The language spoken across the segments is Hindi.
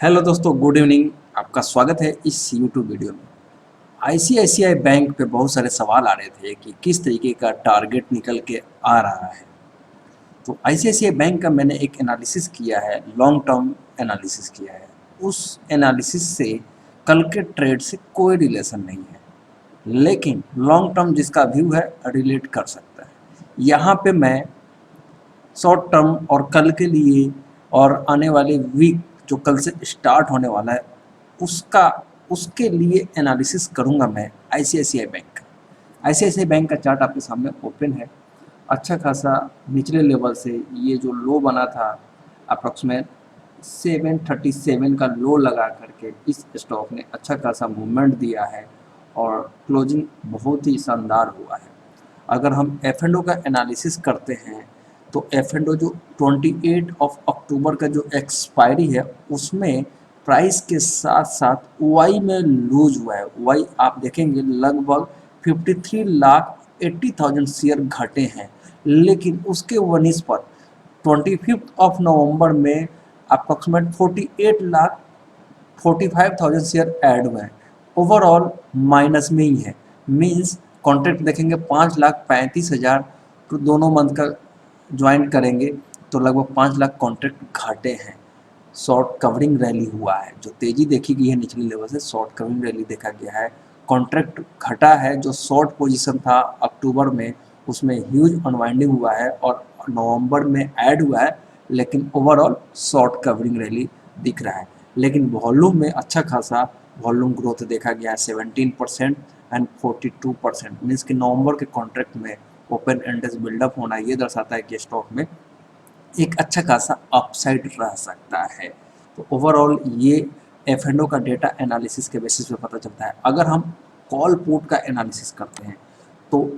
हेलो दोस्तों, गुड इवनिंग। आपका स्वागत है इस यूट्यूब वीडियो में। आईसीआईसीआई बैंक पे बहुत सारे सवाल आ रहे थे कि किस तरीके का टारगेट निकल के आ रहा है। तो आईसीआईसीआई बैंक का मैंने एक एनालिसिस किया है, लॉन्ग टर्म एनालिसिस किया है। उस एनालिसिस से कल के ट्रेड से कोई रिलेशन नहीं है, लेकिन लॉन्ग टर्म जिसका व्यू है रिलेट कर सकता है। यहाँ पे मैं शॉर्ट टर्म और कल के लिए और आने वाले वीक जो कल से स्टार्ट होने वाला है उसका उसके लिए एनालिसिस करूंगा मैं आईसीआईसीआई बैंक का। आईसीआईसीआई बैंक का चार्ट आपके सामने ओपन है। अच्छा खासा निचले लेवल से ये जो लो बना था अप्रॉक्सीमेट 737 का लो लगा करके इस स्टॉक ने अच्छा खासा मूवमेंट दिया है और क्लोजिंग बहुत ही शानदार हुआ है। अगर हम एफ एंड ओ का एनालिसिस करते हैं तो एफ एंड ओ जो 28 ऑफ अक्टूबर का जो एक्सपायरी है उसमें प्राइस के साथ साथ वाई में लूज हुआ है। वाई आप देखेंगे लगभग 53,80,000 शेयर घटे हैं, लेकिन उसके वनिस्पत 25 नवंबर में अप्रॉक्सीमेट 48,45,000 शेयर ऐड हुए हैं। ओवरऑल माइनस में ही है। मीन्स कॉन्ट्रैक्ट देखेंगे 5,35,000 तो दोनों मंथ का ज्वाइन करेंगे तो लगभग 5 लाख कॉन्ट्रैक्ट घाटे हैं। शॉर्ट कवरिंग रैली हुआ है, जो तेजी देखी गई है निचले लेवल से शॉर्ट कवरिंग रैली देखा गया है। कॉन्ट्रैक्ट घटा है, जो शॉर्ट पोजीशन था अक्टूबर में उसमें ह्यूज अनवाइंडिंग हुआ है और नवंबर में ऐड हुआ है, लेकिन ओवरऑल शॉर्ट कवरिंग रैली दिख रहा है। लेकिन वॉल्यूम में अच्छा खासा वॉल्यूम ग्रोथ देखा गया है 17% एंड 42%। मीन्स कि नवंबर के कॉन्ट्रैक्ट में ओपन इंडेक्स बिल्डअप होना ये दर्शाता है कि स्टॉक में एक अच्छा खासा अपसाइड रह सकता है। तो ओवरऑल ये एफ एंड ओ का डेटा एनालिसिस के बेसिस पे पता चलता है। अगर हम कॉल पुट का एनालिसिस करते हैं तो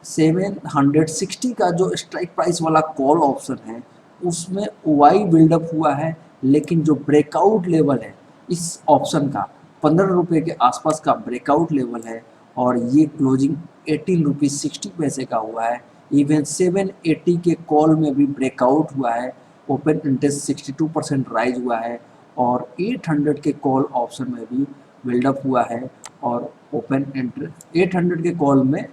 760 का जो स्ट्राइक प्राइस वाला कॉल ऑप्शन है उसमें वाई बिल्डअप हुआ है, लेकिन जो ब्रेकआउट लेवल है इस ऑप्शन का 15 रुपये के आसपास का ब्रेकआउट लेवल है और ये क्लोजिंग 18 रुपीज़ 60 पैसे का हुआ है। इवन 780 के कॉल में भी ब्रेकआउट हुआ है, ओपन इंटरेस्ट 62% राइज हुआ है और 800 के कॉल ऑप्शन में भी बिल्डअप हुआ है और ओपन इंटरेस्ट 800 के कॉल में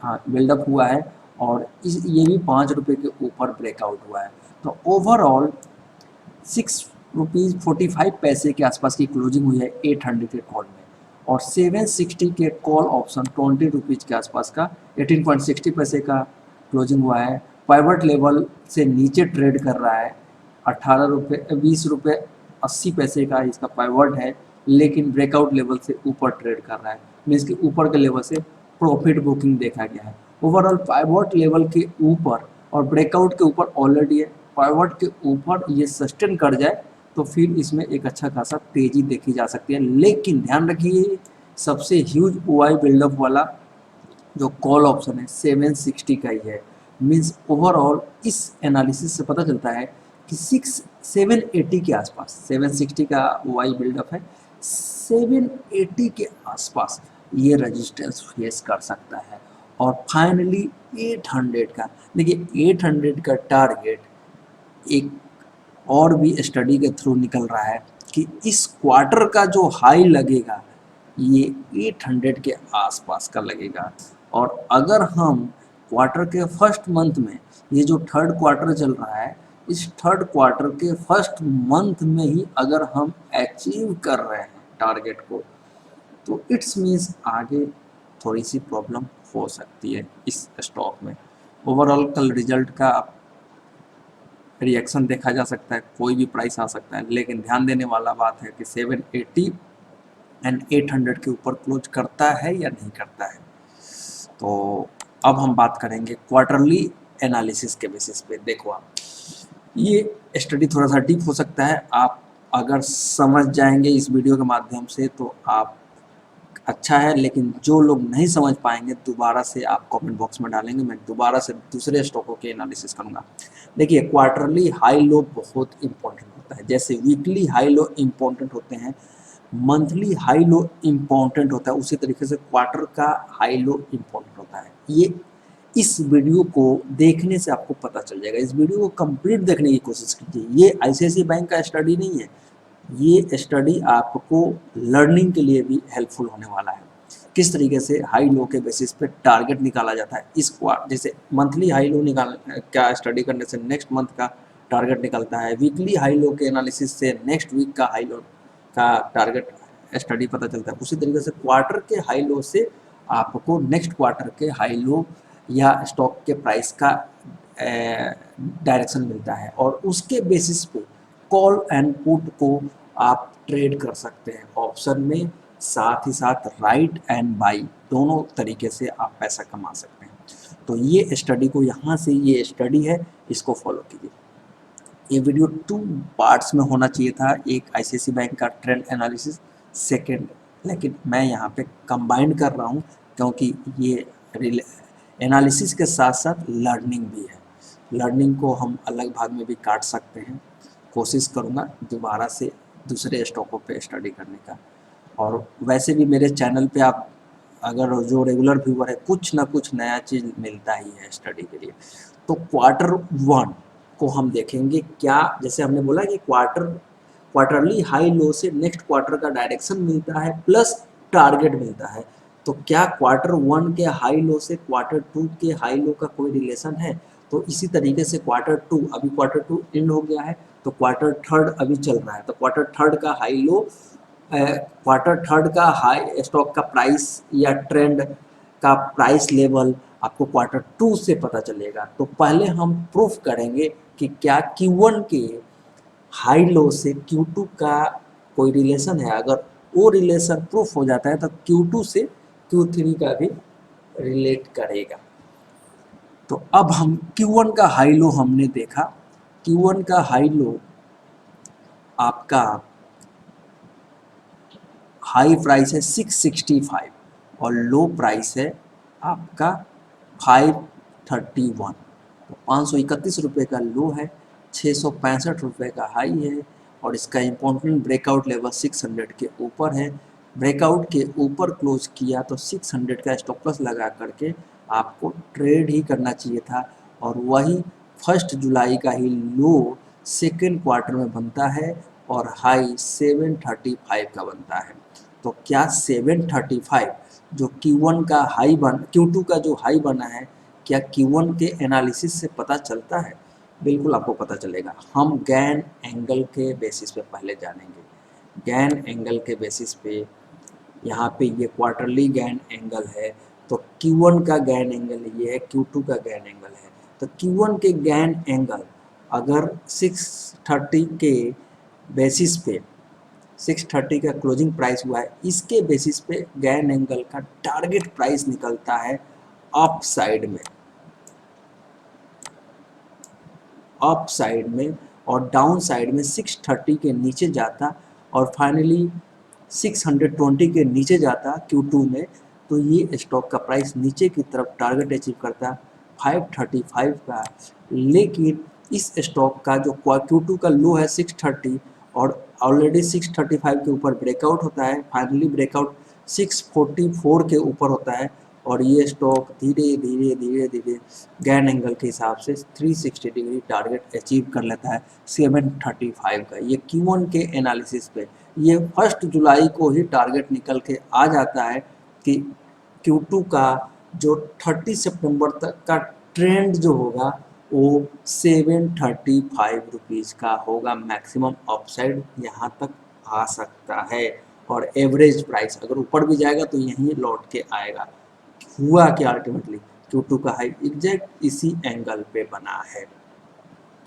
हाँ बिल्डअप हुआ है और इस ये भी 5 रुपये के ऊपर ब्रेकआउट हुआ है। तो ओवरऑल 6 रुपीज़ 45 पैसे के आसपास की क्लोजिंग हुई है 800 के कॉल में और 760 के कॉल ऑप्शन 20 रुपीज़ के आसपास का 18.60 पैसे का क्लोजिंग हुआ है। पाइवट लेवल से नीचे ट्रेड कर रहा है 20 रुपये 80 पैसे का इसका पाइवट है, लेकिन ब्रेकआउट लेवल से ऊपर ट्रेड कर रहा है। मीन्स कि ऊपर के लेवल से प्रॉफिट बुकिंग देखा गया है। ओवरऑल पाइवट लेवल के ऊपर और ब्रेकआउट के ऊपर ऑलरेडी है। पाइवट के ऊपर ये सस्टेन कर जाए तो फिर इसमें एक अच्छा खासा तेजी देखी जा सकती है, लेकिन ध्यान रखिए सबसे ह्यूज ओआई बिल्डअप वाला जो कॉल ऑप्शन है 760 का ही है। मीन्स ओवरऑल इस एनालिसिस से पता चलता है कि 780 के आसपास 760 का ओआई बिल्डअप है, 780 के आसपास ये रेजिस्टेंस फेस कर सकता है और फाइनली 800 का। देखिए 800 का टारगेट एक और भी स्टडी के थ्रू निकल रहा है कि इस क्वार्टर का जो हाई लगेगा ये 800 के आसपास का लगेगा। और अगर हम क्वार्टर के फर्स्ट मंथ में ये जो थर्ड क्वार्टर चल रहा है इस थर्ड क्वार्टर के फर्स्ट मंथ में ही अगर हम अचीव कर रहे हैं टारगेट को तो इट्स मीन्स आगे थोड़ी सी प्रॉब्लम हो सकती है इस स्टॉक में। ओवरऑल कल रिजल्ट का रिएक्शन देखा जा सकता है, कोई भी प्राइस आ सकता है, लेकिन ध्यान देने वाला बात है कि 780 एंड 800 के ऊपर क्लोज करता है या नहीं करता है। तो अब हम बात करेंगे क्वार्टरली एनालिसिस के बेसिस पे। देखो आप ये स्टडी थोड़ा सा डीप हो सकता है, आप अगर समझ जाएंगे इस वीडियो के माध्यम से तो आप अच्छा है, लेकिन जो लोग नहीं समझ पाएंगे दोबारा से आप कमेंट बॉक्स में डालेंगे, मैं दोबारा से दूसरे स्टॉकों के एनालिसिस करूंगा। देखिए क्वार्टरली हाई लो बहुत इंपॉर्टेंट होता है, जैसे वीकली हाई लो इंपॉर्टेंट होते हैं, मंथली हाई लो इंपॉर्टेंट होता है, उसी तरीके से क्वार्टर का हाई लो इंपॉर्टेंट होता है। ये इस वीडियो को देखने से आपको पता चल जाएगा। इस वीडियो को कंप्लीट देखने की कोशिश कीजिए। ये आईसीआईसीआई बैंक का स्टडी नहीं है, ये स्टडी आपको लर्निंग के लिए भी हेल्पफुल होने वाला है। किस तरीके से हाई लो के बेसिस पे टारगेट निकाला जाता है, इस जैसे मंथली हाई लो निकाल क्या स्टडी करने से नेक्स्ट मंथ का टारगेट निकलता है, वीकली हाई लो के एनालिसिस से नेक्स्ट वीक का हाई लो का टारगेट स्टडी पता चलता है। उसी तरीके से क्वार्टर के हाई लो से आपको नेक्स्ट क्वार्टर के हाई लो या स्टॉक के प्राइस का डायरेक्शन मिलता है, और उसके बेसिस पे कॉल एंड पुट को आप ट्रेड कर सकते हैं ऑप्शन में, साथ ही साथ राइट एंड बाई दोनों तरीके से आप पैसा कमा सकते हैं। तो ये स्टडी को यहाँ से, ये स्टडी है, इसको फॉलो कीजिए। ये वीडियो 2 पार्ट्स में होना चाहिए था, एक आईसीआईसी बैंक का ट्रेंड एनालिसिस, सेकंड, लेकिन मैं यहाँ पे कंबाइन कर रहा हूँ क्योंकि ये एनालिसिस के साथ साथ लर्निंग भी है। लर्निंग को हम अलग भाग में भी काट सकते हैं। कोशिश करूँगा दोबारा से दूसरे स्टॉकों पे स्टडी करने का। और वैसे भी मेरे चैनल पे आप अगर जो रेगुलर व्यूअर है, कुछ ना कुछ नया चीज़ मिलता ही है स्टडी के लिए। तो क्वार्टर 1 को हम देखेंगे क्या, जैसे हमने बोला कि क्वार्टरली हाई लो से नेक्स्ट क्वार्टर का डायरेक्शन मिलता है प्लस टारगेट मिलता है। तो क्या क्वार्टर 1 के हाई लो से क्वार्टर 2 के हाई लो का कोई रिलेशन है? तो इसी तरीके से क्वार्टर 2, अभी क्वार्टर 2 एंड हो गया है, तो क्वार्टर थर्ड अभी चल रहा है, तो क्वार्टर थर्ड का हाई लो, क्वार्टर थर्ड का हाई स्टॉक का प्राइस या ट्रेंड का प्राइस लेवल आपको क्वार्टर 2 से पता चलेगा। तो पहले हम प्रूफ करेंगे कि क्या Q1 के हाई लो से Q2 का कोई रिलेशन है। अगर वो रिलेशन प्रूफ हो जाता है तो Q2 से Q3 का भी रिलेट करेगा। तो अब हम Q1 का हाई लो हमने देखा। Q1 का हाई लो आपका हाई प्राइस है 665 और लो प्राइस है आपका 531। तो 531 रुपये का लो है, 665 रुपये का हाई है, और इसका इम्पोर्टेंट ब्रेकआउट लेवल 600 के ऊपर है। ब्रेकआउट के ऊपर क्लोज किया तो 600 का स्टॉप लॉस लगा करके आपको ट्रेड ही करना चाहिए था, और वही 1 जुलाई का ही लो सेकेंड क्वार्टर में बनता है और हाई 735 का बनता है। तो क्या 735 जो Q1 का हाई Q2 का जो हाई बना है, क्या Q1 के एनालिसिस से पता चलता है? बिल्कुल आपको पता चलेगा। हम गैन एंगल के बेसिस पे पहले जानेंगे। गैन एंगल के बेसिस पे यहाँ पे ये क्वार्टरली गैन एंगल है, तो Q1 का गैन एंगल ये है, Q2 का गैन एंगल है। तो Q1 के गैन एंगल अगर 630 के बेसिस पे 630 का क्लोजिंग प्राइस हुआ है, इसके बेसिस पे गैन एंगल का टारगेट प्राइस निकलता है अप साइड में, अप साइड में, और डाउन साइड में 630 के नीचे जाता और फाइनली 620 के नीचे जाता Q2 में, तो ये स्टॉक का प्राइस नीचे की तरफ टारगेट अचीव करता 535 का। लेकिन इस स्टॉक का जो Q2 का लो है 630 और ऑलरेडी 635 के ऊपर ब्रेकआउट होता है, फाइनली ब्रेकआउट 644 के ऊपर होता है, और ये स्टॉक धीरे धीरे धीरे धीरे गैन एंगल के हिसाब से 360 डिग्री टारगेट अचीव कर लेता है 735 का। ये Q1 के एनालिसिस पे ये 1 जुलाई को ही टारगेट निकल के आ जाता है कि Q2 का जो 30 सितंबर तक का ट्रेंड जो होगा वो 735 रुपीज़ का होगा। मैक्सिमम अपसाइड यहाँ तक आ सकता है, और एवरेज प्राइस अगर ऊपर भी जाएगा तो यहीं लौट के आएगा। हुआ कि अल्टीमेटली Q2 का हाई एग्जैक्ट इसी एंगल पे बना है।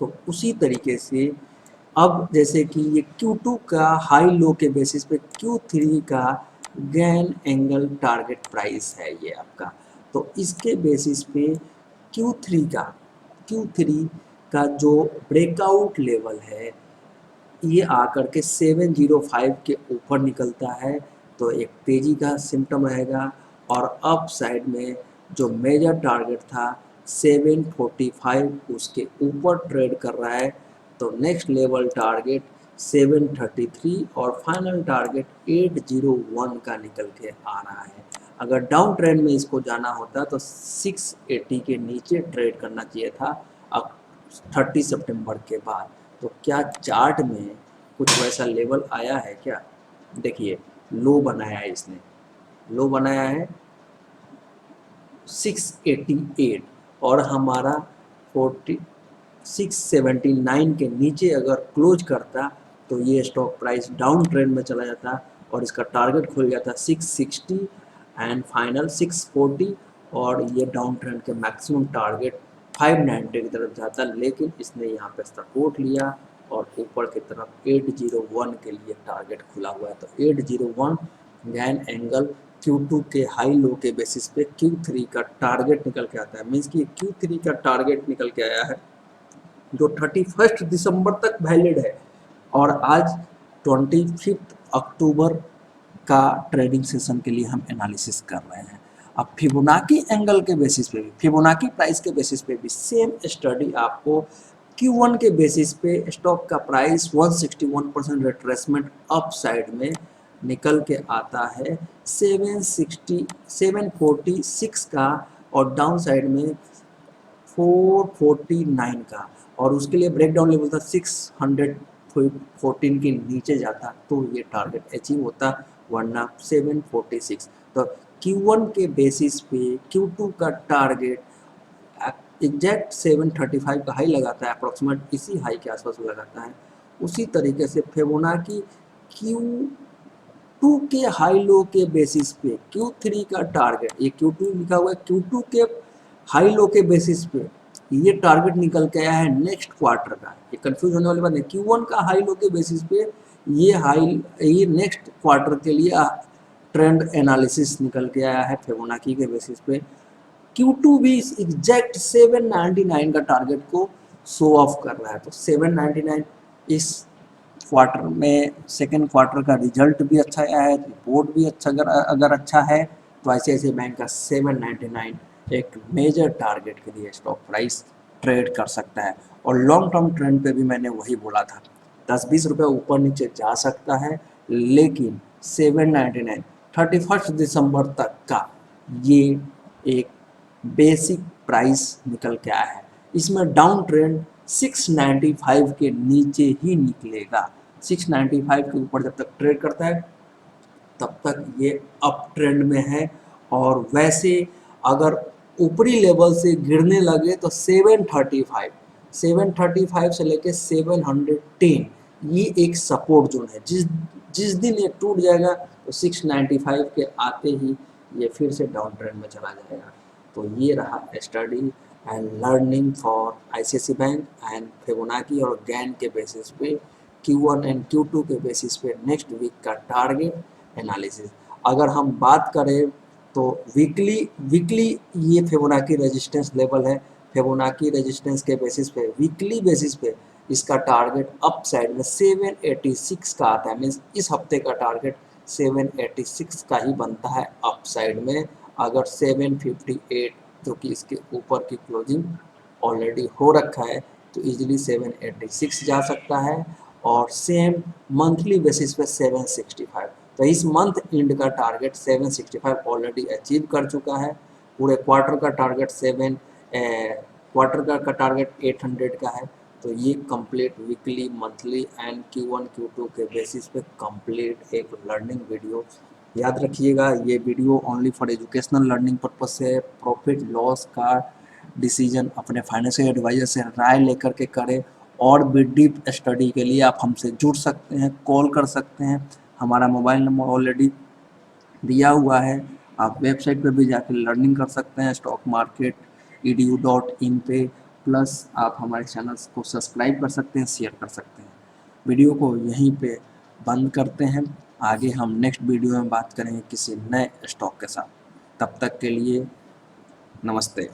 तो उसी तरीके से अब जैसे कि ये Q2 का हाई लो के बेसिस पे Q3 का गैन एंगल टारगेट प्राइस है ये आपका। तो इसके बेसिस पे Q3 का जो ब्रेकआउट लेवल है ये आकर के 705 के ऊपर निकलता है, तो एक तेजी का सिम्टम रहेगा। और अप साइड में जो मेजर टारगेट था 745 उसके ऊपर ट्रेड कर रहा है, तो नेक्स्ट लेवल टारगेट 733 और फाइनल टारगेट 801 का निकल के आ रहा है। अगर डाउन ट्रेंड में इसको जाना होता तो 680 के नीचे ट्रेड करना चाहिए था अब 30 सितंबर के बाद। तो क्या चार्ट में कुछ वैसा लेवल आया है क्या? देखिए लो बनाया है इसने, लो बनाया है 688 और हमारा 679 के नीचे अगर क्लोज करता तो ये स्टॉक प्राइस डाउन ट्रेंड में चला जाता और इसका टारगेट खुल जाता 660 एंड फाइनल 640 और ये डाउन ट्रेंड के मैक्सिमम टारगेट 590 की तरफ जाता, लेकिन इसने यहाँ पे सपोर्ट लिया और ऊपर की तरफ 801 के लिए टारगेट खुला हुआ है। तो 801 गैन एंगल Q2 के हाई लो के बेसिस पे Q3 का टारगेट निकल के आता है, मीन्स कि Q3 का टारगेट निकल के आया है जो 31 दिसंबर तक वैलिड है और आज 25 अक्टूबर का ट्रेडिंग सेशन के लिए हम एनालिसिस कर रहे हैं। अब फिबोनाकी एंगल के बेसिस पे भी, फिबोनाकी प्राइस के बेसिस पे भी सेम स्टडी आपको Q1 के बेसिस पे स्टॉक का प्राइस 161% रिट्रेसमेंट अप साइड में निकल के आता है 746 का और डाउन साइड में 449 का और उसके लिए ब्रेकडाउन लेवल था 614 के नीचे जाता तो ये टारगेट अचीव होता, वरना 746। तो Q1 के बेसिस पे Q2 का टारगेट एग्जैक्ट 735 का हाई लगाता है, अप्रोक्सीमेट इसी हाई के आसपास लगाता है। उसी तरीके से फिबोनाकी Q2 के हाई लो के बेसिस पे Q3 का टारगेट, ये Q2 लिखा हुआ है, Q2 के हाई लो के बेसिस पे ये टारगेट निकल के आया है नेक्स्ट क्वार्टर का। ये कंफ्यूज होने वाली बात नहीं, Q1 का हाई लो के बेसिस पे ये नेक्स्ट क्वार्टर के लिए ट्रेंड एनालिसिस निकल के आया है फिबोनाची के बेसिस पे। Q2 भी एग्जैक्ट 799 का टारगेट को शो ऑफ कर रहा है, तो 799 इस क्वार्टर में सेकेंड क्वार्टर का रिजल्ट भी अच्छा आया है, रिपोर्ट भी अच्छा अगर अच्छा है तो ICICI बैंक का 799 एक मेजर टारगेट के लिए स्टॉक प्राइस ट्रेड कर सकता है। और लॉन्ग टर्म ट्रेंड पे भी मैंने वही बोला था, 10-20 रुपये ऊपर नीचे जा सकता है, लेकिन 799 31 दिसंबर तक का ये एक बेसिक प्राइस निकल के आया है। इसमें डाउन ट्रेंड 695 के नीचे ही निकलेगा। 695 के ऊपर जब तक ट्रेड करता है तब तक ये अप ट्रेंड में है, और वैसे अगर ऊपरी लेवल से गिरने लगे तो 735 से लेके 710 ये एक सपोर्ट जोन है। जिस दिन ये टूट जाएगा तो 695 के आते ही ये फिर से डाउन ट्रेंड में चला जाएगा। तो ये रहा study and learning for ICICI bank and Fibonacci और गैन के बेसिस पे Q1 एंड Q2 के बेसिस पे नेक्स्ट वीक का टारगेट एनालिसिस। अगर हम बात करें तो वीकली ये फिबोनाची रेजिस्टेंस लेवल है। फिबोनाची रेजिस्टेंस के बेसिस पे वीकली बेसिस पे इसका टारगेट अप साइड में 786 का आता है, मीन्स इस हफ्ते का टारगेट 786 का ही बनता है अप साइड में। अगर 758 जो कि इसके ऊपर की क्लोजिंग ऑलरेडी हो रखा है तो इजीली 786 जा सकता है, और सेम मंथली बेसिस पे 765। तो इस मंथ एंड का टारगेट 765 ऑलरेडी अचीव कर चुका है। पूरे क्वार्टर का टारगेट का टारगेट 800 का है। तो ये complete weekly monthly and Q1 Q2 के बेसिस पे कंप्लीट एक लर्निंग वीडियो। याद रखिएगा ये video only for educational learning purpose से, प्रॉफिट लॉस का डिसीजन अपने फाइनेंशियल एडवाइजर से राय लेकर के करें। और भी डीप स्टडी के लिए आप हमसे जुड़ सकते हैं, कॉल कर सकते हैं। हमारा मोबाइल नंबर ऑलरेडी दिया हुआ है, आप वेबसाइट पे भी जाकर लर्निंग कर सकते हैं स्टॉक मार्केट edu.in पे। प्लस आप हमारे चैनल्स को सब्सक्राइब कर सकते हैं, शेयर कर सकते हैं। वीडियो को यहीं पे बंद करते हैं, आगे हम नेक्स्ट वीडियो में बात करेंगे किसी नए स्टॉक के साथ। तब तक के लिए नमस्ते।